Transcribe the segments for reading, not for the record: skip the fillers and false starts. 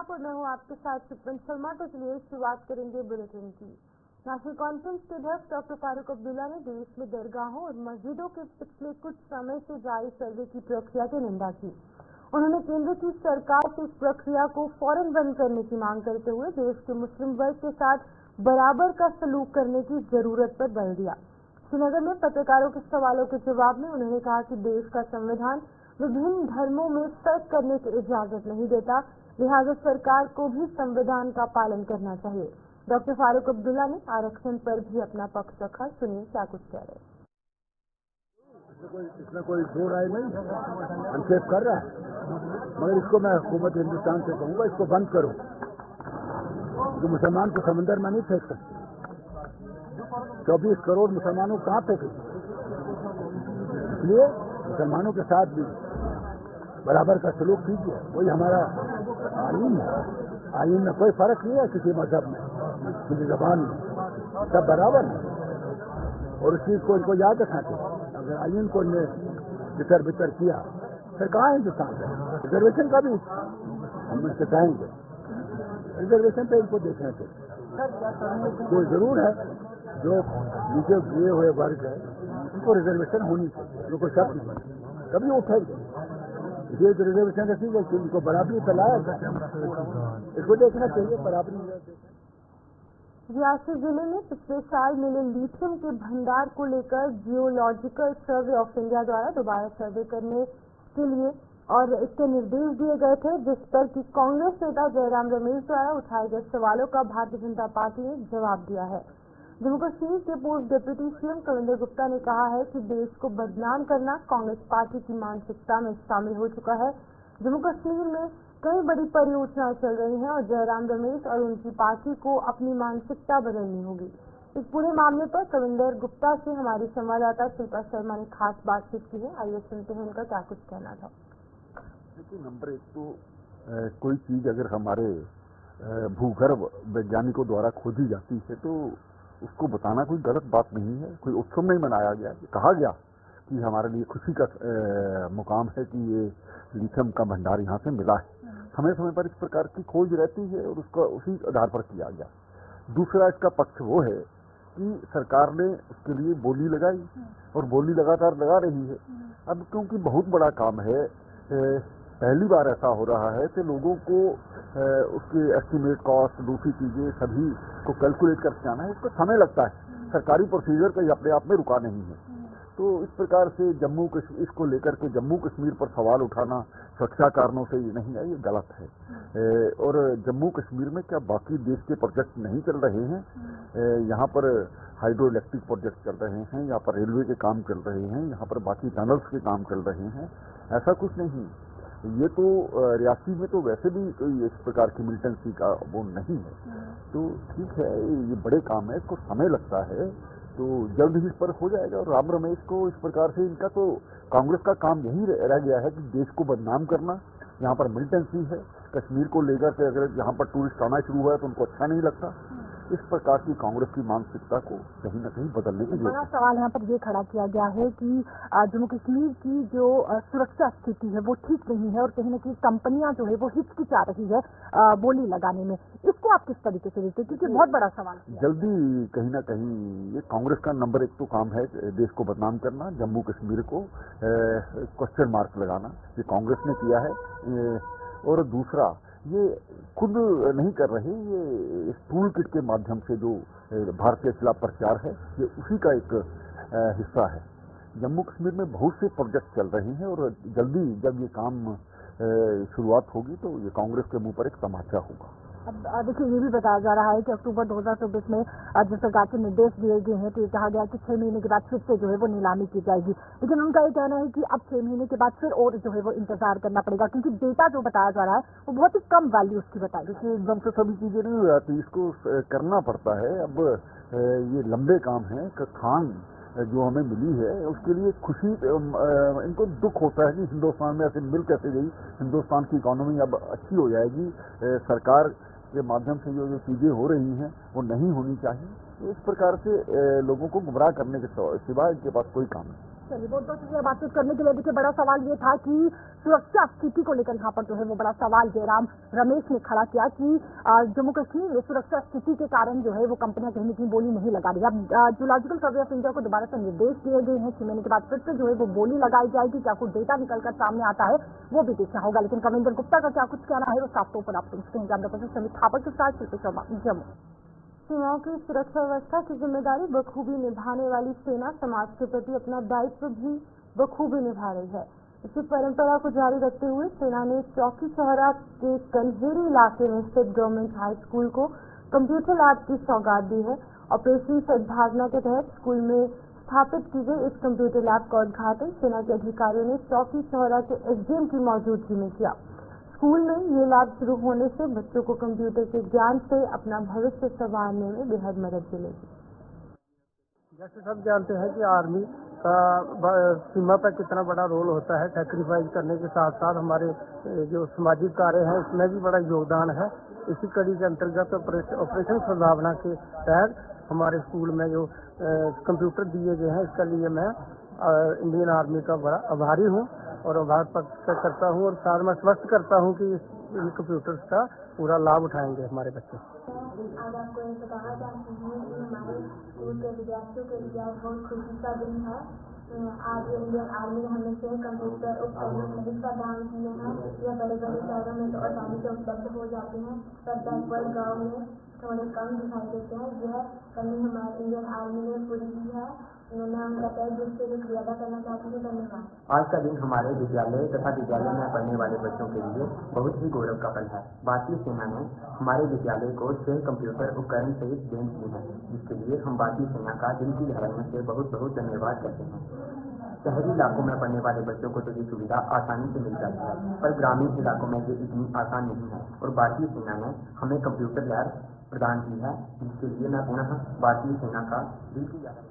आदाब और मैं हूं आपके साथ सुपन शर्मा। तो चलिए शुरुआत करेंगे बुलेटिन की। नेशनल कॉन्फ्रेंस के अध्यक्ष डॉक्टर फारूक अब्दुल्ला ने देश में दरगाहों और मस्जिदों के पिछले कुछ समय से जारी सर्वे की प्रक्रिया की निंदा की। उन्होंने केंद्र की सरकार से इस प्रक्रिया को फौरन बंद करने की मांग करते हुए देश के मुस्लिम वर्ग के साथ बराबर का सलूक करने की जरूरत पर बल दिया। श्रीनगर में पत्रकारों के सवालों के जवाब में उन्होंने कहा कि देश का संविधान विभिन्न धर्मों में फर्क करने की इजाजत नहीं देता, लिहाजा सरकार को भी संविधान का पालन करना चाहिए। डॉक्टर फारूक अब्दुल्ला ने आरक्षण पर भी अपना पक्ष रखा। सुनिए क्या कुछ कह रहे। इसमें कोई दो राय नहीं, हस्तक्षेप कर रहा है, मगर इसको मैं हुकूमत हिंदुस्तान से कहूँगा इसको बंद करो। जो मुसलमान को समंदर में नहीं फेंक सकते। 24 करोड़ मुसलमानों को कहाँ फेंके, इसलिए मुसलमानों के साथ भी बराबर का सलूक कीजिए। वही हमारा आईन है। आईन में कोई फर्क नहीं है किसी मजहब में, किसी जबान में, सब बराबर है। और उस चीज को इनको याद रखना चाहिए। अगर आईन को इन्हें बितर बितर किया फिर कहाँ हिंदुस्तान है। रिजर्वेशन का भी हम इससे कहेंगे, रिजर्वेशन पे इनको देखना चाहिए। तो जरूर है जो नीचे दिए हुए वर्ग है उनको रिजर्वेशन होनी चाहिए, उनको शक नहीं, कभी उठेंगे। ये जो रिजर्वेशन रखी गई थी उनको बराबरी पे लाया था, इसको देखना चाहिए बराबरी। रियासी जिले में पिछले साल मिले लीथियम के भंडार को लेकर जियोलॉजिकल सर्वे ऑफ इंडिया द्वारा दोबारा सर्वे करने के लिए और इसके निर्देश दिए गए थे, जिस पर कि कांग्रेस नेता जयराम रमेश द्वारा उठाए गए सवालों का भारतीय जनता पार्टी ने जवाब दिया है। जम्मू कश्मीर के पूर्व डिप्टी सीएम कविंदर गुप्ता ने कहा है कि देश को बदनाम करना कांग्रेस पार्टी की मानसिकता में शामिल हो चुका है। जम्मू कश्मीर में कई बड़ी परियोजनाएं चल रही हैं और जयराम रमेश और उनकी पार्टी को अपनी मानसिकता बदलनी होगी। इस पूरे मामले पर कविंदर गुप्ता से हमारी संवाददाता शिल्पा शर्मा ने खास बातचीत की है। आइए सुनते हैं उनका क्या कुछ कहना था। देखिए, नंबर एक तो कोई चीज अगर हमारे भूगर्भ वैज्ञानिकों द्वारा खोजी जाती है तो उसको बताना कोई गलत बात नहीं है। कोई उत्सव नहीं मनाया गया, कहा गया कि हमारे लिए खुशी का मुकाम है कि ये लीथियम का भंडार यहाँ से मिला है। समय समय पर इस प्रकार की खोज रहती है और उसका उसी आधार पर किया गया। दूसरा इसका पक्ष वो है कि सरकार ने उसके लिए बोली लगाई और बोली लगातार लगा रही है। अब क्योंकि बहुत बड़ा काम है, पहली बार ऐसा हो रहा है कि लोगों को उसके एस्टिमेट कॉस्ट, दूसरी चीजें सभी को कैलकुलेट करके आना है, उसको समय लगता है। सरकारी प्रोसीजर का अपने आप में रुका नहीं है। तो इस प्रकार से इसको लेकर के जम्मू कश्मीर पर सवाल उठाना सुरक्षा कारणों से ये नहीं है, ये गलत है। और जम्मू कश्मीर में क्या बाकी देश के प्रोजेक्ट नहीं चल रहे हैं? यहाँ पर हाइड्रो इलेक्ट्रिक प्रोजेक्ट चल रहे हैं, यहाँ पर रेलवे के काम चल रहे हैं, यहाँ पर बाकी टनल्स के काम चल रहे हैं। ऐसा कुछ नहीं। ये तो रियासी में तो वैसे भी कोई इस प्रकार की मिलिटेंसी का वो नहीं है। तो ठीक है, ये बड़े काम है, इसको समय लगता है, तो जल्द ही इस पर हो जाएगा। और राम रमेश को इस प्रकार से इनका तो कांग्रेस का काम यही रह गया है कि देश को बदनाम करना। यहाँ पर मिलिटेंसी है, कश्मीर को लेकर के अगर यहाँ पर टूरिस्ट आना शुरू हुआ है तो उनको अच्छा नहीं लगता। इस प्रकार की कांग्रेस की मानसिकता को कहीं न कहीं बदलने की जरूरत है। बड़ा सवाल यहाँ पर ये खड़ा किया गया है कि जम्मू कश्मीर की जो सुरक्षा स्थिति है वो ठीक नहीं है और कहीं न कहीं कंपनियां जो है वो हिचकिचा रही है बोली लगाने में। इसको आप किस तरीके से देखते हैं, क्योंकि बहुत बड़ा सवाल है। जल्दी कहीं ना कहीं ये कांग्रेस का नंबर एक तो काम है देश को बदनाम करना, जम्मू कश्मीर को क्वेश्चन मार्क लगाना, ये कांग्रेस ने किया है। और दूसरा, ये खुद नहीं कर रहे, ये इस टूल किट के माध्यम से जो भारत के खिलाफ प्रचार है ये उसी का एक हिस्सा है। जम्मू कश्मीर में बहुत से प्रोजेक्ट चल रहे हैं और जल्दी जब ये काम शुरुआत होगी तो ये कांग्रेस के मुंह पर एक तमाचा होगा। अब देखिए, ये भी बताया जा रहा है कि अक्टूबर 2024 में जो सरकार के निर्देश दिए गए हैं तो ये कहा गया कि 6 महीने के बाद फिर से जो है वो नीलामी की जाएगी। लेकिन उनका ये कहना है कि अब 6 महीने के बाद फिर और जो है वो इंतजार करना पड़ेगा, क्योंकि डेटा जो बताया जा रहा है वो बहुत ही कम वैल्यू उसकी बताई। देखिए, एकदम से सभी चीजें नहीं हो जाती, इसको करना पड़ता है। अब ये लंबे काम है। खान जो हमें मिली है उसके लिए खुशी, इनको दुख होता है कि हिंदुस्तान में ऐसे मिल कैसे गई, हिंदुस्तान की इकोनॉमी अब अच्छी हो जाएगी। सरकार के माध्यम से जो चीजें हो रही हैं वो नहीं होनी चाहिए। तो इस प्रकार से लोगों को गुमराह करने के सिवाय इनके पास कोई काम नहीं। चलिए बहुत चीजें बातचीत करने के लिए देखिए बड़ा सवाल ये था कि सुरक्षा स्थिति को लेकर यहाँ पर जो है वो बड़ा सवाल जयराम रमेश ने खड़ा किया कि जम्मू कश्मीर में सुरक्षा स्थिति के कारण जो है वो कंपनियां कहीं न कहीं बोली नहीं लगा रही। अब जियोलॉजिकल सर्वे ऑफ इंडिया को दोबारा से निर्देश दिए गए हैं 6 महीने के बाद फिर से जो है वो बोली लगाई जाएगी। क्या कुछ डेटा निकलकर सामने आता है वो भी देखना होगा, लेकिन कमेंडर गुप्ता का क्या कुछ कहना है वो साफ तौर पर आप सुन सकते हैं। कैमरा पर्सन समित थापड़ के साथ शिल्पी शर्मा, जम्मू। सीमाओं की सुरक्षा व्यवस्था की जिम्मेदारी बखूबी निभाने वाली सेना समाज के प्रति अपना दायित्व भी बखूबी निभा रही है। इसी परंपरा को जारी रखते हुए सेना ने चौकी चौहरा के कन्हेरी इलाके में स्थित गवर्नमेंट हाई स्कूल को कंप्यूटर लैब की सौगात दी है। ऑपरेशन सद्भावना के तहत स्कूल में स्थापित की गई इस कंप्यूटर लैब का उद्घाटन सेना के अधिकारियों ने चौकी चौहरा के एसडीएम की मौजूदगी में किया। स्कूल में ये लैब शुरू होने से बच्चों को कंप्यूटर के ज्ञान से अपना भविष्य संवारने में बेहद मदद मिलेगी। जैसे सब जानते हैं कि आर्मी का सीमा पर कितना बड़ा रोल होता है, सैक्रिफाइस करने के साथ साथ हमारे जो सामाजिक कार्य हैं इसमें भी बड़ा योगदान है। इसी कड़ी के अंतर्गत ऑपरेशन सद्भावना के तहत हमारे स्कूल में जो कंप्यूटर दिए गए हैं, इसके लिए मैं इंडियन आर्मी का बड़ा आभारी हूँ और आभार प्रकट करता हूँ और साथ में स्पष्ट करता हूँ कि इन कंप्यूटर्स का पूरा लाभ उठाएंगे हमारे बच्चे। आज आपको ये बताना चाहती हूँ कि हमारे स्कूल के विद्यार्थियों के लिए आज बहुत खुशी का दिन है। आज इंडियन आर्मी ने हमें से कंप्यूटर उपकरणों में भी प्रदान किए हैं। यह बड़े बड़े शहरों में तो आसानी से उपलब्ध हो जाते हैं, तब बैकवर्ड गाँव में थोड़े कम दिखाई देते हैं। यह कमी हमारे इंडियन आर्मी ने पूरी की है। मैं उनका तय दिल से शुक्रिया अदा करना चाहती हूँ। धन्यवाद। आज का दिन हमारे विद्यालय तथा विद्यालय में पढ़ने वाले बच्चों के लिए बहुत ही गौरव का पल है। भारतीय सेना ने हमारे विद्यालय को 6 कंप्यूटर उपकरण सहित भेंट की है, जिसके लिए हम भारतीय सेना का दिल की गहराइयों से बहुत बहुत धन्यवाद करते हैं। शहरी इलाकों में पढ़ने वाले बच्चों को तो ये सुविधा आसानी से मिल जाती है, पर ग्रामीण इलाकों में ये इतनी आसान नहीं है और भारतीय सेना ने हमें कंप्यूटर लैब प्रदान की है, जिसके लिए मैं पुनः भारतीय सेना का दिल की गहराई।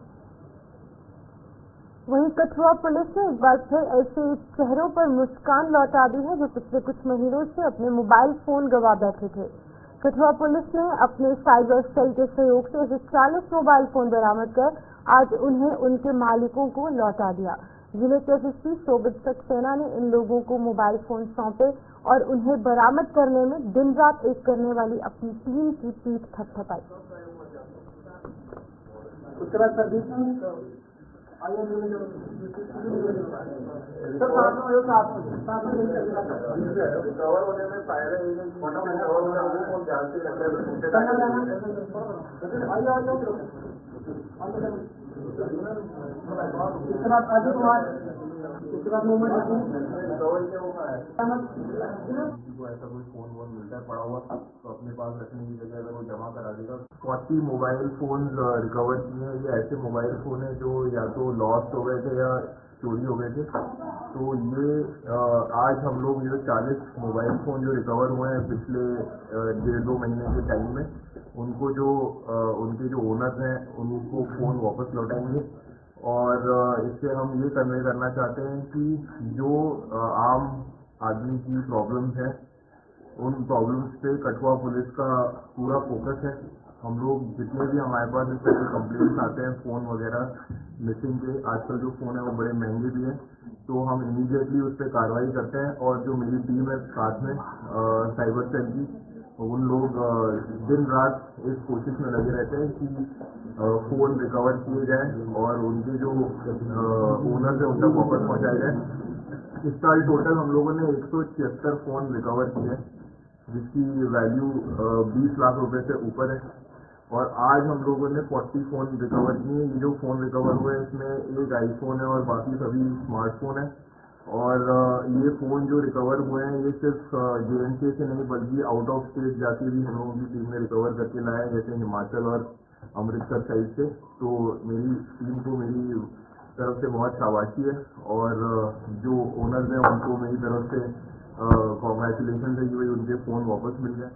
वहीं कठुआ पुलिस ने एक बार फिर ऐसे चेहरों पर मुस्कान लौटा दी है जो पिछले कुछ महीनों से अपने मोबाइल फोन गंवा बैठे थे। कठुआ पुलिस ने अपने साइबर सेल के सहयोग से ऐसे 40 मोबाइल फोन बरामद कर आज उन्हें उनके मालिकों को लौटा दिया। जिले के एसएसपी शोभित सक्सेना ने इन लोगों को मोबाइल फोन सौंपे और उन्हें बरामद करने में दिन रात एक करने वाली अपनी टीम की पीठ थपथपाई। ऐसा कोई फोन वोन मिलता है पड़ा हुआ तो अपने पास रखने की जगह अगर वो जमा करा देगा। 40 मोबाइल फोन रिकवर किए हैं। ये ऐसे मोबाइल फोन है जो या तो लॉस्ट हो गए थे या चोरी हो गए थे। तो ये आज हम लोग ये 40 मोबाइल फोन जो रिकवर हुए हैं पिछले 1.5-2 महीने के टाइम में, उनको जो उनके जो ओनर्स हैं उनको फ़ोन वापस लौटाएंगे। और इससे हम ये करना चाहते हैं कि जो आम आदमी की प्रॉब्लम्स हैं उन प्रॉब्लम्स पे कठुआ पुलिस का पूरा फोकस है। हम लोग जितने भी हमारे पास इस तरह के कंप्लेंट्स आते हैं फ़ोन वगैरह मिसिंग के, आजकल जो फ़ोन है वो बड़े महंगे भी हैं, तो हम इमीडिएटली उस पर कार्रवाई करते हैं। और जो मेरी टीम है साथ में साइबर सेल की, उन लोग दिन रात इस कोशिश में लगे रहते हैं कि फ़ोन रिकवर किए जाए और उनके जो ओनर्स हैं उन तक वापस पहुँचाए जाए। इस साल टोटल हम लोगों ने 176 फ़ोन रिकवर किए, जिसकी वैल्यू 20 लाख रुपए से ऊपर है। और आज हम लोगों ने 40 फ़ोन रिकवर किए। ये जो फ़ोन रिकवर हुए इसमें एक आईफोन है और बाकी सभी स्मार्टफोन है। और ये फ़ोन जो रिकवर हुए हैं ये सिर्फ JNK से नहीं बल्कि आउट ऑफ स्टेट जाके भी हम लोगों की टीम ने रिकवर करके लाया है, जैसे हिमाचल और अमृतसर साइड से। तो मेरी टीम को मेरी तरफ से बहुत शाबाशी है और जो ओनर्स हैं उनको मेरी तरफ से कॉन्ग्रेचुलेशन है कि भाई उनके फ़ोन वापस मिल गए।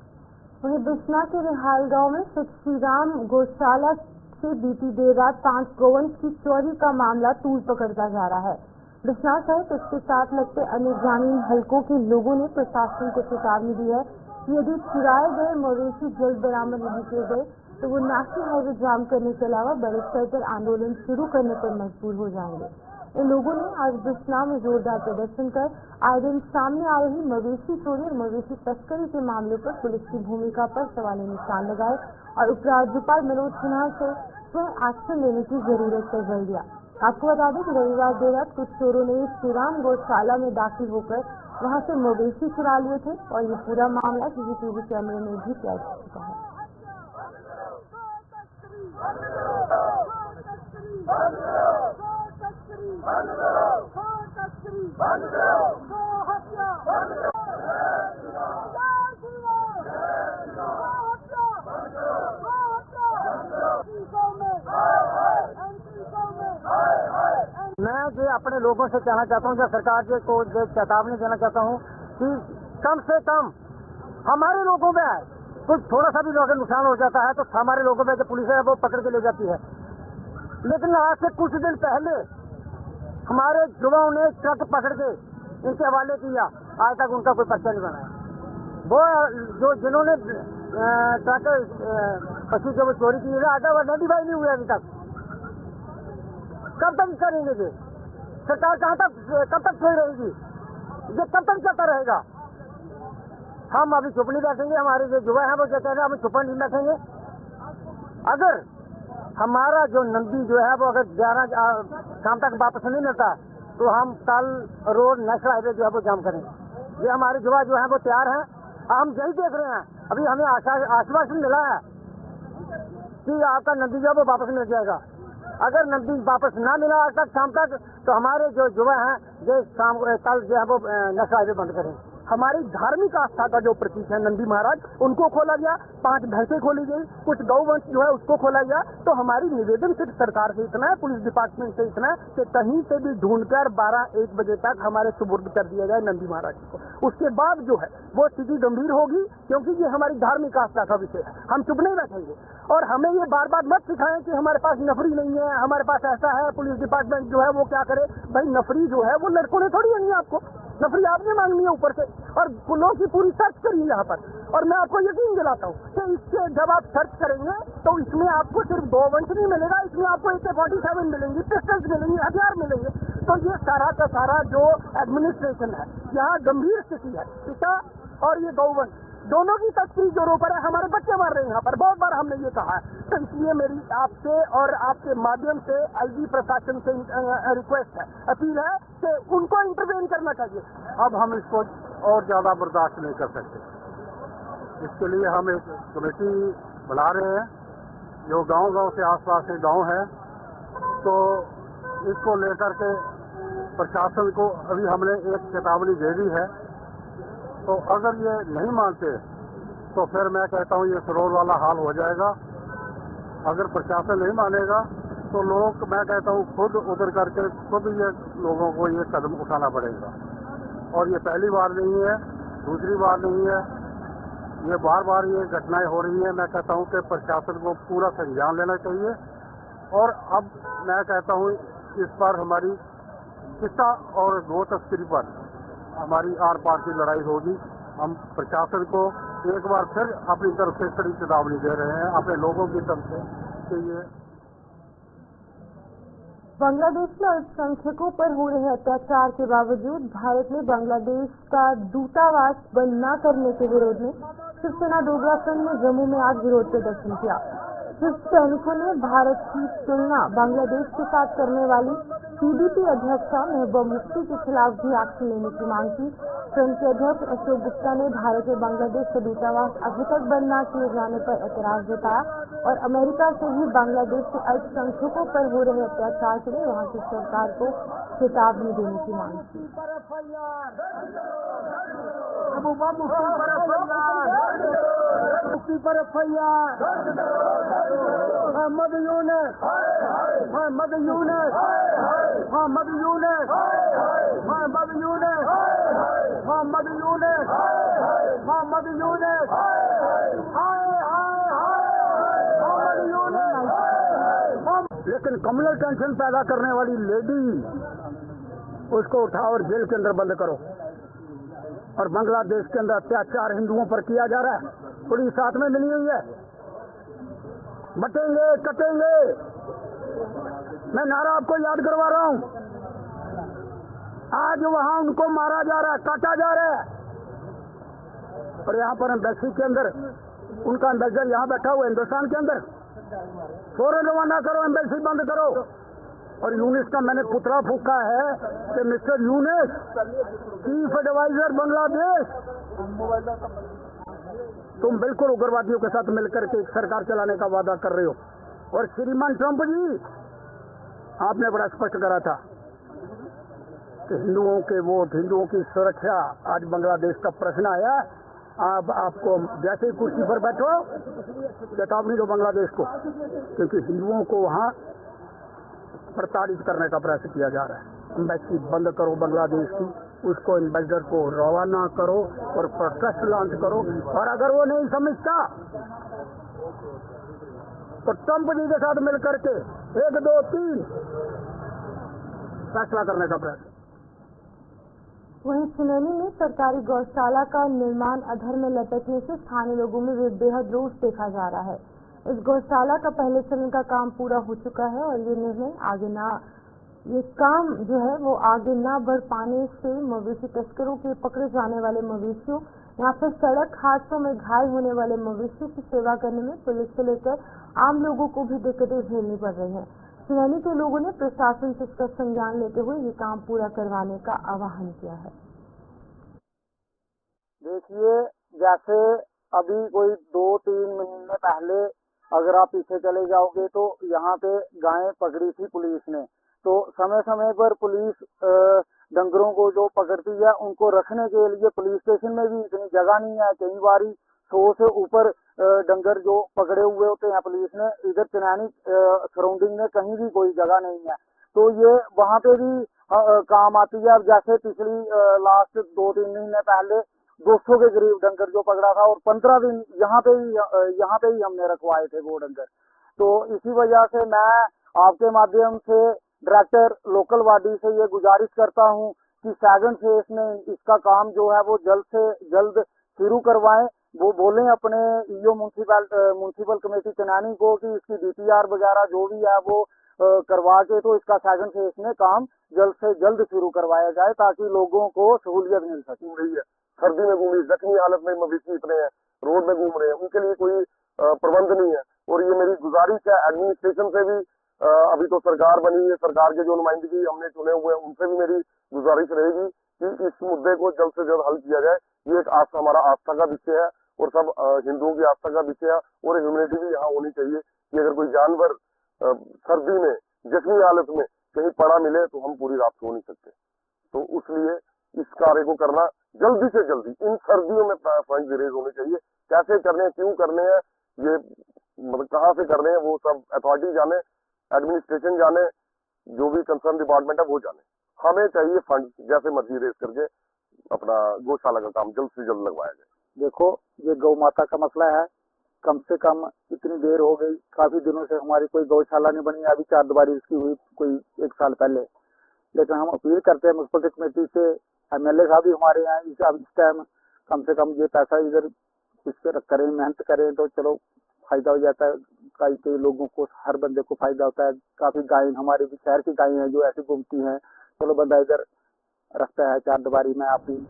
वहीं बिस्ना के रिहाल गांव में स्थित श्री राम गौशाला से बीती देर रात 5 गौवंश की चोरी का मामला तूल पकड़ता जा रहा है। बिस्ना सहित उसके साथ लगते अन्य ग्रामीण हलकों के लोगों ने प्रशासन को चेतावनी दी है कि यदि चुराए गए मवेशी जल्द बरामद नहीं किए गए तो वो नेशनल हाईवे जाम करने के अलावा बड़े स्तर पर आंदोलन शुरू करने पर मजबूर हो जाएंगे। इन लोगों ने आज बिस्ना में जोरदार प्रदर्शन कर आए दिन सामने आ रही मवेशी चोरी और मवेशी तस्करी के मामले पर पुलिस की भूमिका पर सवालिया निशान लगाए और उपराज्यपाल मनोज सिन्हा से स्वयं एक्शन लेने की जरूरत पर जोर दिया। आपको बता दें कि रविवार देर रात कुछ चोरों ने श्रीराम गौशाला में दाखिल होकर वहां से मवेशी चुरा लिए थे और ये पूरा मामला सीसीटीवी कैमरे में भी कैद हो चुका है। मैं जो अपने लोगों से कहना चाहता हूँ, जो सरकार को चेतावनी देना चाहता हूँ कि कम से कम हमारे लोगों में कुछ थोड़ा सा भी अगर नुकसान हो जाता है तो हमारे लोगों में जो पुलिस है वो पकड़ के ले जाती है। लेकिन आज से कुछ दिन पहले हमारे युवाओं ने ट्रक पकड़ के इनके हवाले किया, आज तक उनका कोई पर्चा नहीं बनाया। वो जो जिन्होंने ट्रक पशु जो चोरी की है आज तक आइडेंटिफाई नहीं हुए अभी तक। कब तक करेंगे ये सरकार? कब तक सही रहेगी? ये कब तक चलता रहेगा? हम अभी चुप नहीं बैठेंगे। हमारे जो युवा है वो कहते हैं हम चुप नहीं बैठेंगे। अगर हमारा जो नंदी जो है वो अगर 11 शाम तक वापस नहीं मिलता तो हम कल रोड नेशनल हाईवे जो है वो जाम करेंगे। ये हमारे युवा जो है वो तैयार हैं। हम यही देख रहे हैं, अभी हमें आश्वासन मिला है कि आपका नंदी जो है वो वापस मिल जाएगा। अगर नंदी वापस ना मिला आज तक शाम तक तो हमारे जो युवा हैं जो शाम कल जो है वो नेशनल हाईवे बंद करें। हमारी धार्मिक आस्था का जो प्रतीक है नंदी महाराज, उनको खोला गया, 5 भैंसें खोली गई, कुछ गौवंश जो है उसको खोला गया। तो हमारी निवेदन सिर्फ सरकार से इतना है, पुलिस डिपार्टमेंट से इतना है कि कहीं से भी ढूंढकर 12-1 बजे तक हमारे सुपुर्द कर दिया जाए नंदी महाराज को। उसके बाद जो है वो स्थिति गंभीर होगी, क्योंकि ये हमारी धार्मिक आस्था का विषय है। हम चुप नहीं बैठेंगे और हमें ये बार बार मत सिखाएं कि हमारे पास नफरी नहीं है, हमारे पास ऐसा है। पुलिस डिपार्टमेंट जो है वो क्या करे भाई? नफरी जो है वो लड़कों ने थोड़ी देनी है आपको, नफरी आपने मांगनी है ऊपर से। और पुलों की पूरी सर्च करिए यहाँ पर, और मैं आपको यकीन दिलाता हूँ कि इससे जब आप सर्च करेंगे तो इसमें आपको सिर्फ गौवंश नहीं मिलेगा, इसमें आपको AK-47 मिलेंगी, पिस्टल्स मिलेंगी, हथियार मिलेंगे। तो ये सारा का सारा जो एडमिनिस्ट्रेशन है यहाँ गंभीर स्थिति है। पिता और ये गौवंश दोनों की तस्वीर जोरों पर है। हमारे बच्चे मर रहे हैं यहाँ पर, बहुत बार हमने ये कहा है। तो इसलिए मेरी आपसे और आपके माध्यम से IG प्रशासन से रिक्वेस्ट है, अपील है कि उनको इंटरवेन करना चाहिए। अब हम इसको और ज्यादा बर्दाश्त नहीं कर सकते। इसके लिए हम एक कमेटी बुला रहे हैं जो गांव-गांव से आसपास के गांव है, तो इसको लेकर के प्रशासन को अभी हमने एक चेतावनी दे दी है। तो अगर ये नहीं मानते तो फिर मैं कहता हूँ ये सरोवर वाला हाल हो जाएगा। अगर प्रशासन नहीं मानेगा तो लोग, मैं कहता हूँ, खुद उतर करके खुद ये लोगों को ये कदम उठाना पड़ेगा। और ये पहली बार नहीं है, दूसरी बार नहीं है, ये बार बार ये घटनाएं हो रही हैं। मैं कहता हूँ कि प्रशासन को पूरा संज्ञान लेना चाहिए। और अब मैं कहता हूँ इस पर हमारी किस्सा और गो तस्करी पर हमारी आर पार की लड़ाई होगी। हम प्रशासन को एक बार फिर अपनी तरफ से कड़ी चेतावनी दे रहे हैं अपने लोगों की तरफ से कि ये बांग्लादेश में अल्पसंख्यकों पर हो रहे अत्याचार के बावजूद भारत ने बांग्लादेश का दूतावास बंद न करने के विरोध में शिवसेना डोगरा फ्रंट ने जम्मू में आज विरोध प्रदर्शन किया। सैनिकों ने भारत की तुलना बांग्लादेश के साथ करने वाली PDP अध्यक्षा महबूबा मुफ्ती के खिलाफ भी एक्शन लेने की मांग की। फ्रंट के अध्यक्ष अशोक गुप्ता ने भारत और बांग्लादेश का दूतावास अभी तक बंद न किए जाने पर एतराज जताया और अमेरिका से भी बांग्लादेश के अल्पसंख्यकों पर हो रहे अत्याचार के लिए वहां की सरकार को चेतावनी देने की मांग की। Mother Yunus, Mother Yunus, Mother Yunus, Mother Yunus, Mother Yunus, Mother Yunus, Mother Yunus। लेकिन कम्युनल टेंशन पैदा करने वाली लेडी उसको उठाओ और जेल के अंदर बंद करो। और बांग्लादेश के अंदर अत्याचार हिंदुओं पर किया जा रहा है, पुलिस साथ में मिली हुई है। बटेंगे कटेंगे, मैं नारा आपको याद करवा रहा हूँ। आज वहाँ उनको मारा जा रहा है, काटा जा रहा है। और यहाँ पर एम्बेसी के अंदर उनका एम्बेसडर यहाँ बैठा हुआ हिंदुस्तान के अंदर, फौरन रवाना करो, एम्बेसी बंद करो। और यूनिस का मैंने पुतला फूका है कि mister Yunus, chief adviser Bangladesh, तुम बिल्कुल उग्रवादियों के साथ मिलकर के एक सरकार चलाने का वादा कर रहे हो। और श्रीमान ट्रंप जी, आपने बड़ा स्पष्ट करा था कि हिंदुओं के वोट, हिंदुओं की सुरक्षा, आज बांग्लादेश का प्रश्न आया। आप आपको जैसे ही कुर्सी पर बैठो चेतावनी दो बांग्लादेश को, क्योंकि हिंदुओं को वहाँ प्रताड़ित करने का प्रयास किया जा रहा है। एम्बेसी बंद करो बांग्लादेश की, उसको एम्बेसडर को रवाना करो और प्रोटेस्ट लॉन्च करो। और अगर वो नहीं समझता तो ट्रंप जी के साथ मिलकर के 1, 2, 3 फैसला करने का प्रयास। वहीं सुनैनी में सरकारी गौशाला का निर्माण अधर में लटकने से स्थानीय लोगों में बेहद रोष देखा जा रहा है। इस गौशाला का पहले चरण का काम पूरा हो चुका है और ये काम जो है वो आगे ना बढ़ पाने से मवेशी तस्करों के पकड़े जाने वाले मवेशियों या फिर सड़क हादसों में घायल होने वाले मवेशियों की सेवा करने में पुलिस से लेकर आम लोगों को भी दिक्कतें झेलनी पड़ रही हैं। सुनैनी के लोगों ने प्रशासन से इसका संज्ञान लेते हुए ये काम पूरा करवाने का आह्वान किया है। देखिए, जैसे अभी कोई 2-3 महीने पहले अगर आप पीछे चले जाओगे तो यहाँ पे गायें पकड़ी थी पुलिस ने, तो समय समय पर पुलिस डंगरों को जो पकड़ती है उनको रखने के लिए पुलिस स्टेशन में भी इतनी जगह नहीं है। कई बारी 100 से ऊपर डंगर जो पकड़े हुए होते हैं पुलिस ने, इधर चनैनी सराउंडिंग में कहीं भी कोई जगह नहीं है, तो ये वहाँ पे भी काम आती है। अब जैसे पिछली लास्ट 2-3 महीने पहले 200 के करीब डंगर जो पकड़ा था और 15 दिन यहाँ पे ही हमने रखवाए थे वो डंगर। तो इसी वजह से मैं आपके माध्यम से डायरेक्टर लोकल वाडी से ये गुजारिश करता हूँ कि सेकंड फेज में इसका काम जो है वो जल्द से जल्द शुरू करवाएं। वो बोलें अपने ईओ म्युनिसिपल कमेटी चनैनी को कि इसकी डीपीआर वगैरह जो भी है वो करवा के तो इसका सेकंड फेज में काम जल्द से जल्द शुरू करवाया जाए ताकि लोगों को सहूलियत मिल सके। रही है, सर्दी में घूमी, जख्मी हालत में मवेशी इतने हैं, रोड में घूम रहे हैं, उनके लिए कोई प्रबंध नहीं है। और ये मेरी गुजारिश है एडमिनिस्ट्रेशन से भी, अभी तो सरकार बनी है, सरकार के जो नुमाइंदगी हमने चुने हुए हैं उनसे भी मेरी गुजारिश रहेगी कि इस मुद्दे को जल्द से जल्द हल किया जाए। ये एक हमारा आस्था का विषय है और सब हिंदुओं की आस्था का विषय है और ह्यूमैनिटी भी यहाँ होनी चाहिए कि अगर कोई जानवर सर्दी में जख्मी हालत में कहीं पड़ा मिले तो हम पूरी रात सो नहीं सकते। तो उसलिए इस कार्य को करना जल्दी से जल्दी इन सर्दियों में फंड रेज होने चाहिए। कैसे करने हैं, क्यों करने हैं, ये मतलब कहाँ से करने हैं, वो सब अथॉरिटी जाने, एडमिनिस्ट्रेशन जाने, जो भी कंसर्न डिपार्टमेंट है वो जाने। हमें चाहिए फंड जैसे मर्जी रेज करके अपना गौशाला का काम जल्द से जल्द लगवाया जाए। देखो, ये गौ माता का मसला है, कम से कम इतनी देर हो गई, काफी दिनों से हमारी कोई गौशाला नहीं बनी। अभी 4 दुबारी इसकी हुई कोई 1 साल पहले, लेकिन हम अपील करते हैं म्युनिसिपल कमेटी से, एमएलए साहब भी हमारे यहाँ इस टाइम कम से कम ये पैसा इधर इस पर करें, मेहनत करें तो चलो फायदा हो जाता है। कई लोगों को, हर बंदे को फायदा होता है। काफी गायें हमारे भी शहर की गायें हैं जो ऐसे घूमती हैं, चलो बंदा इधर रखता है 4 दुबारी में। आप ही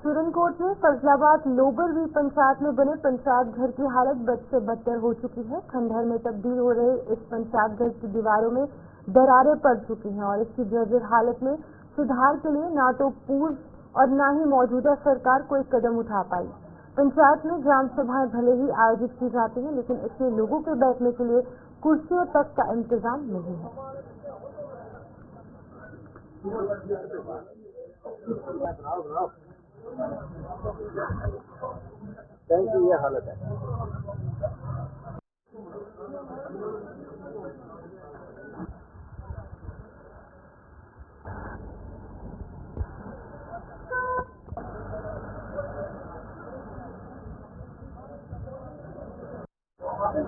सुरनकोट में फजलाबाद लोबरवी पंचायत में बने पंचायत घर की हालत बद से बदतर हो चुकी है। खंडहर में तब्दील हो रहे इस पंचायत घर की दीवारों में दरारें पड़ चुकी हैं और इसकी जर्जर हालत में सुधार के लिए ना तो पूर्व और ना ही मौजूदा सरकार कोई कदम उठा पाई। पंचायत में ग्राम सभाएं भले ही आयोजित की जाती हैं, लेकिन इसमें लोगों के बैठने के लिए कुर्सियों तक का इंतजाम नहीं है। ये हालत है।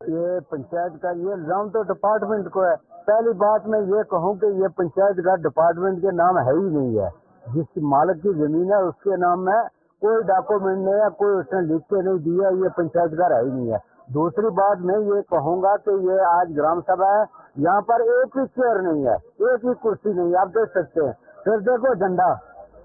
ये पंचायत का ये नाम तो डिपार्टमेंट को है। पहली बात मैं ये कहूँ कि ये पंचायत का डिपार्टमेंट के नाम है ही नहीं है। जिस मालिक की जमीन है उसके नाम में कोई डॉक्यूमेंट नहीं है, कोई उसने लिख के नहीं दिया, ये पंचायत घर है ही नहीं है। दूसरी बात मैं ये कहूँगा कि ये आज ग्राम सभा है, यहाँ पर एक भी चेयर नहीं है, एक भी कुर्सी नहीं है, आप देख सकते हैं। फिर देखो झंडा,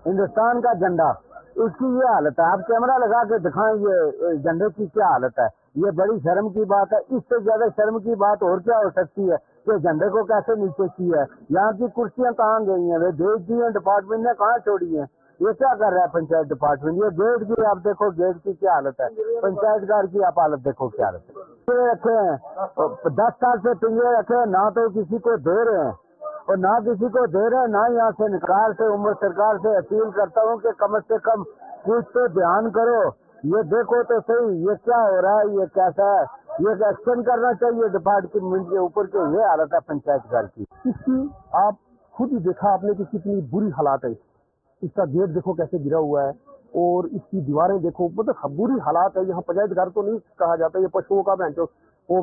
हिंदुस्तान का झंडा, उसकी ये हालत है। आप कैमरा लगा के दिखाएं ये झंडे की क्या हालत है। ये बड़ी शर्म की बात है। इससे ज्यादा शर्म की बात और क्या हो सकती है कि झंडे को कैसे नीचे किया है। यहाँ की कुर्सियां कहाँ गई हैं, वे भेज दी हैं, डिपार्टमेंट ने कहाँ छोड़ी है। ये क्या कर रहा है पंचायत डिपार्टमेंट। ये गेट की आप देखो, गेट की क्या हालत है, पंचायत घर की आप हालत देखो क्या हालत है। पिंजरे रखे हैं 10 साल से, पिंजरे रखे हैं, ना तो किसी को दे रहे हैं और ना किसी को दे रहे हैं, ना यहाँ से निकाल से उम्र सरकार से अपील करता हूँ कि कम से कम कुछ तो ध्यान करो। ये देखो तो सही ये क्या हो रहा है, ये कैसा है, ये एक्शन करना चाहिए डिपार्टमेंट के ऊपर के। ये हालत है पंचायत घर की। इसकी आप खुद ही देखा आपने कि कितनी बुरी हालात है। इसका गेट देखो कैसे गिरा हुआ है और इसकी दीवारें देखो, मतलब बुरी हालात है। यहाँ पंचायत घर तो नहीं कहा जाता, ये पशुओं का बेंचो वो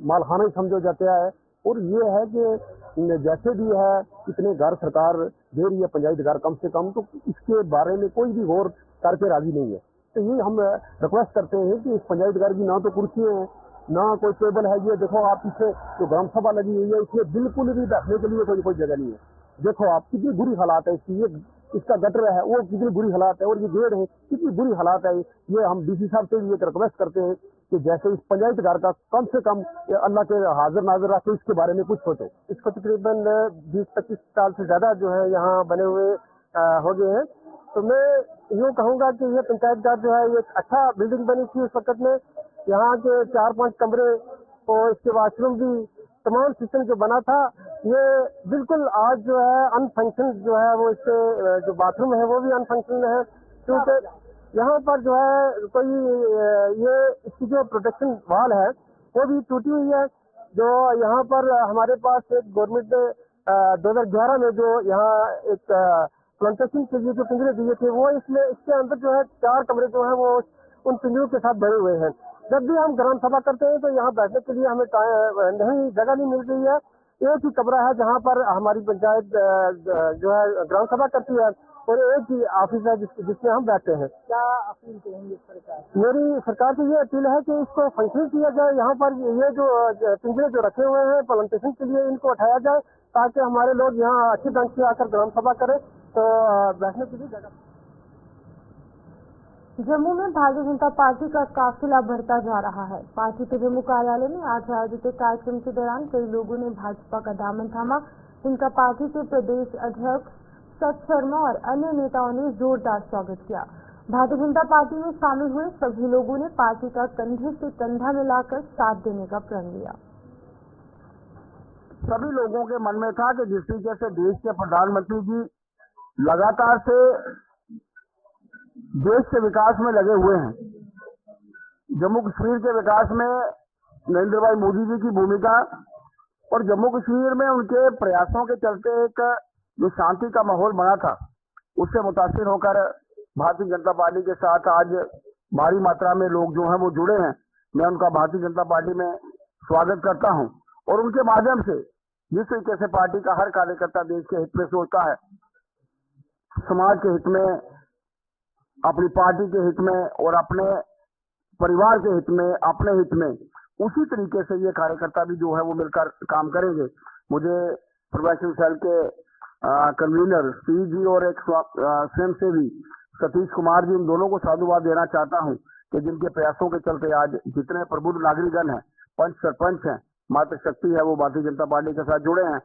मालखाना ही समझो जाता है। और ये है कि जैसे भी है इतने घर सरकार दे रही है पंचायत घर कम से कम, तो इसके बारे में कोई भी गौर करके राजी नहीं है। तो ये हम रिक्वेस्ट करते हैं कि इस पंचायत घर की ना तो कुर्सी है ना कोई टेबल है। ये देखो आप पीछे जो ग्राम सभा लगी हुई है, इसमें बिल्कुल भी बैठने के लिए कोई जगह नहीं है। देखो आप कितनी बुरी हालात है इसकी। ये इसका गटर है वो कितनी बुरी हालात है और ये गेट है कितनी बुरी हालात है। ये हम डीसी साहब से ये रिक्वेस्ट करते हैं कि जैसे इस पंचायत घर का कम से कम अल्लाह के हाजिर नाजिर रखे, इसके बारे में कुछ सोचे। इसको तकरीबन 20-25 साल से ज्यादा जो है यहाँ बने हुए हो गए हैं। तो मैं यूँ कहूँगा कि ये पंचायत घर जो है ये अच्छा बिल्डिंग बनी थी उस वक्त में। यहाँ के 4-5 कमरे और इसके वाशरूम भी तमाम सिस्टम जो बना था, ये बिल्कुल आज जो है अनफंक्शन जो है वो इसके जो बाथरूम है वो भी अनफंक्शन है। क्योंकि यहाँ पर जो है कोई ये इसकी जो प्रोटेक्शन वाल है वो भी टूटी हुई है। जो यहाँ पर हमारे पास एक गवर्नमेंट ने 2011 में जो यहाँ एक प्लांटेशन के लिए जो पिंजरे दिए थे, वो इसमें इसके अंदर जो है 4 कमरे जो है वो उन पिंजरों के साथ भरे हुए हैं। जब भी हम ग्राम सभा करते हैं तो यहाँ बैठने के लिए हमें नहीं जगह नहीं मिल रही है। एक ही कमरा है जहाँ पर हमारी पंचायत जो है ग्राम सभा करती है और एक ही ऑफिस है जिसमें हम बैठते हैं। क्या अपील करेंगे सरकार? मेरी सरकार से ये अपील है कि इसको फंक्शन किया जाए। यहाँ पर ये जो पिंजरे जो रखे हुए हैं प्लांटेशन के लिए, इनको उठाया जाए ताकि हमारे लोग यहाँ अच्छे ढंग से आकर ग्राम सभा करें तो बैठने के लिए जगह। जम्मू में भारतीय जनता पार्टी का काफिला बढ़ता जा रहा है। पार्टी के जम्मू कार्यालय में आज आयोजित कार्यक्रम के दौरान कई लोगों ने भाजपा का दामन थामा, जिनका पार्टी के प्रदेश अध्यक्ष सत शर्मा और अन्य नेताओं ने जोरदार स्वागत किया। भारतीय जनता पार्टी में शामिल हुए सभी लोगों ने पार्टी का कंधे से कंधा मिलाकर साथ देने का प्रण लिया। सभी लोगों के मन में था कि जिस तरीके से देश के प्रधानमंत्री जी लगातार से देश के विकास में लगे हुए हैं, जम्मू कश्मीर के विकास में नरेंद्र भाई मोदी जी की भूमिका और जम्मू कश्मीर में उनके प्रयासों के चलते एक जो शांति का माहौल बना था, उससे मुतासिर होकर भारतीय जनता पार्टी के साथ आज भारी मात्रा में लोग जो हैं वो जुड़े हैं। मैं उनका भारतीय जनता पार्टी में स्वागत करता हूं और उनके माध्यम से जिस तरीके से पार्टी का हर कार्यकर्ता देश के हित में सोचता है, समाज के हित में, अपनी पार्टी के हित में और अपने परिवार के हित में, अपने हित में, उसी तरीके से ये कार्यकर्ता भी जो है वो मिलकर काम करेंगे। मुझे प्रोग्रेसिव सेल के कन्वीनर सी जी और एक स्वयंसेवी सतीश कुमार जी, इन दोनों को साधुवाद देना चाहता हूं कि जिनके प्रयासों के चलते आज जितने प्रबुद्ध नागरिकगण हैं, पंच सरपंच हैं, मातृशक्ति है, वो भारतीय जनता पार्टी के साथ जुड़े हैं।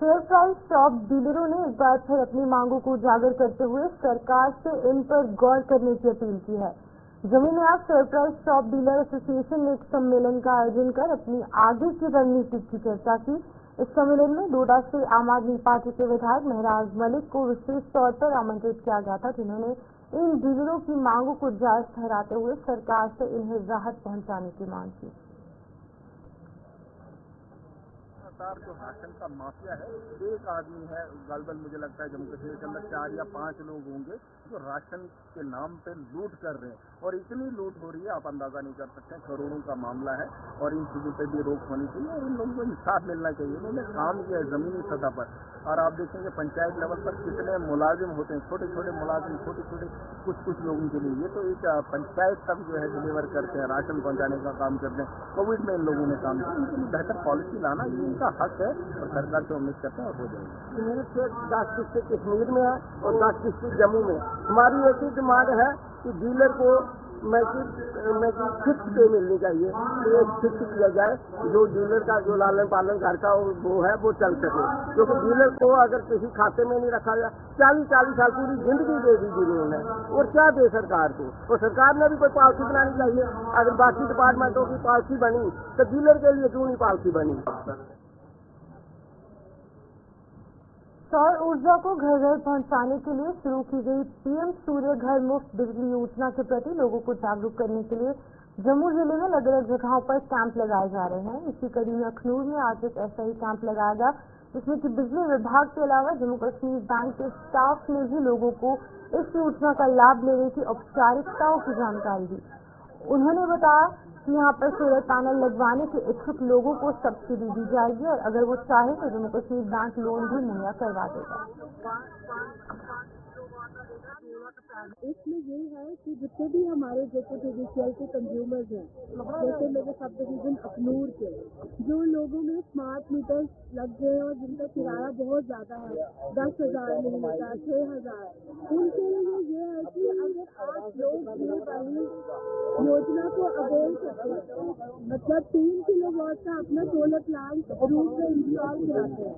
फेयर प्राइस शॉप डीलरों ने एक बार फिर अपनी मांगों को उजागर करते हुए सरकार से इन पर गौर करने की अपील की है। जम्मू में आज fair price shop dealer association ने एक सम्मेलन का आयोजन कर अपनी आगे की रणनीति की चर्चा की। इस सम्मेलन में डोडा से आम आदमी पार्टी के विधायक महराज मलिक को विशेष तौर पर आमंत्रित किया गया था, जिन्होंने इन डीलरों की मांगों को जायज ठहराते हुए सरकार से इन्हें राहत पहुंचाने की मांग की। जो राशन का माफिया है, एक आदमी है गलबल, मुझे लगता है जम्मू कश्मीर के अंदर 4 या 5 लोग होंगे जो राशन के नाम पे लूट कर रहे हैं और इतनी लूट हो रही है आप अंदाजा नहीं कर सकते, करोड़ों का मामला है और इन चीज़ों पर भी रोक होनी चाहिए और इन लोगों को इंसाफ मिलना चाहिए। इन्होंने काम किया है ज़मीनी सतह पर और आप देखेंगे पंचायत लेवल पर कितने मुलाजिम होते हैं, छोटे छोटे मुलाजिम, छोटे छोटे कुछ लोगों के लिए। ये तो एक पंचायत तक जो है डिलीवर करते हैं, राशन पहुंचाने का काम करते हैं। कोविड में इन लोगों ने काम किया, इनके लिए बेहतर पॉलिसी लाना ये इनका हक है और सरकार से उम्मीद करते हैं और हो जाएगी। कश्मीर से 10 डिस्ट्रिक्ट कश्मीर में है और 10 डिस्ट्रिक्ट जम्मू में। हमारी ऐसी डिमांड है कि डीलर को फिक्स पे मिलनी चाहिए, तो एक फिक्स किया जाए जो डीलर का जो लालन पालन घर का वो है वो चल सके, क्योंकि डीलर को अगर किसी खाते में नहीं रखा जाए 40 साल पूरी जिंदगी दे दी जिन्होंने और क्या दे सरकार को। और सरकार ने भी कोई पॉलिसी बनानी चाहिए। अगर बाकी डिपार्टमेंटों की पॉलिसी बनी तो डीलर के लिए क्यों नहीं पॉलिसी बनी। सौर ऊर्जा को घर घर पहुंचाने के लिए शुरू की गई पीएम सूर्य घर मुफ्त बिजली योजना के प्रति लोगों को जागरूक करने के लिए जम्मू जिले में अलग अलग जगहों पर कैंप लगाए जा रहे हैं। इसी कड़ी में अखनूर में आज एक ऐसा ही कैंप लगाया गया जिसमें कि बिजली विभाग के अलावा जम्मू कश्मीर बैंक के स्टाफ ने भी लोगों को इस योजना का लाभ लेने की औपचारिकताओं की जानकारी दी। उन्होंने बताया कि यहाँ पर सोलर पैनल लगवाने के इच्छुक लोगों को सब्सिडी दी जाएगी और अगर वो चाहे तो जम्मू कश्मीर बैंक लोन भी मुहैया करवा देगा। इसमें ये है कि जितने भी हमारे जैसे PGCL के कंज्यूमर्स हैं, जैसे मेरे सब डिवीजन अखनूर के, जो लोगों में स्मार्ट मीटर लग गए और जिनका किराया बहुत ज़्यादा है 10,000 महीने का 6,000, उनके लिए ये है कि अगर आप लोग ये वाली योजना को अवेल करते हैं, मतलब 3 किलोवाट का अपना सोलर प्लांट रूफ में इंस्टॉल कराते हैं,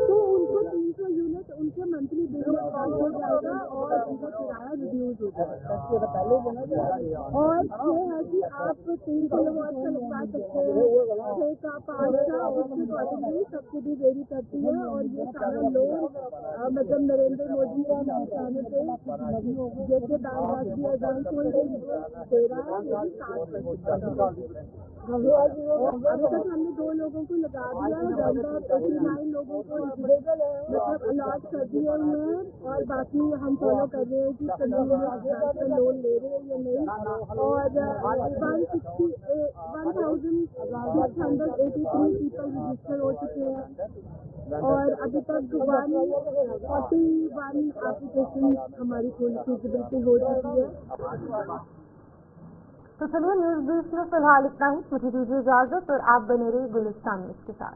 तो उनको 300 यूनिट उनके मंथली बिल में कम हो जाएगा और उनका किराया रिड्यूस हो जाएगा। और ये है कि आप 3 किलोवाट का लगवा सकते हैं, 6 का 5 का, उसकी अकॉर्डिंगली सब्सिडी वेरी करती है। और ये सारा लोन मतलब नरेंद्र मोदी के कहने पे जैसे राष्ट्रीय बैंक दे रहा है, वो भी 7%। अभी तक हमने 2 लोगों को लगा दिया है, 89 लोगों को मतलब अलॉट कर दिए हुए हैं और बाकी हम फॉलो कर रहे हैं कि कंज्यूमर लोन ले रहे हैं या नहीं। और 1683 पीपल रजिस्टर हो चुके हैं और अभी तक 141 एप्लीकेशन हमारी फुल फीजिबिलिटी हो चुकी है। तो चलिए न्यूज़ 20 में फिलहाल इतना ही। मुझे दीजिए इजाजत और आप बने रहिए गुलिस्तान न्यूज़ के साथ।